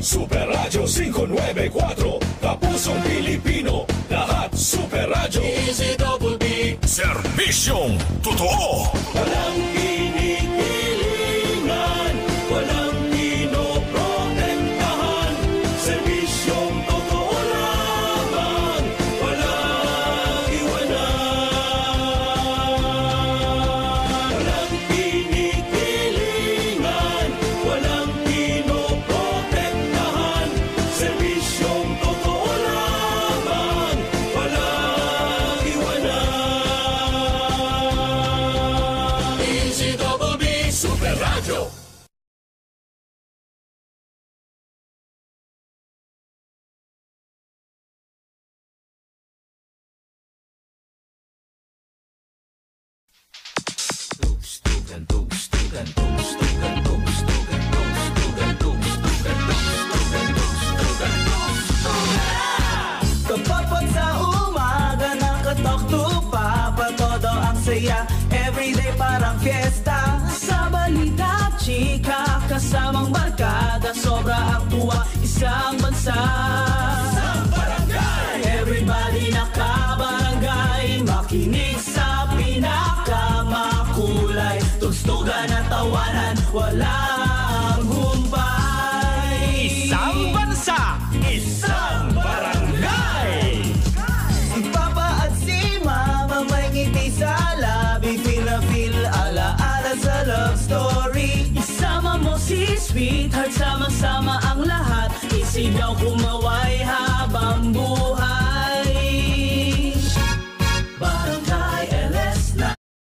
Super Radio 594, Kapusong Pilipino, lahat Super Radio. Easy Double B, serbisyong totoo. Walang kinikilingan, walang pinoprotektahan, serbisyong totoo lamang, walang iwanan. Walang kinikilingan, walang pinoprotektahan, serbisyong totoo lamang, walang iwanan. Easy Double B, Super Radio. Kapag sa umaga nakatalk to Papa, todo ang saya. Everyday parang fiesta. Sa balita, chika, kasamang barkada, sobra ang tuwa, isang bansa. Sa barangay, everybody nakabarangay, makinig sa pinakamakulay. Tugstugan at tawanan, walang humpay. Isang bansa, isang barangay. Si Papa at si Mama may ngiti sa labi, feel na feel, ala-ala sa love story. Isama mo si sweetheart, sama-sama ang lahat, isigaw kumaway ha.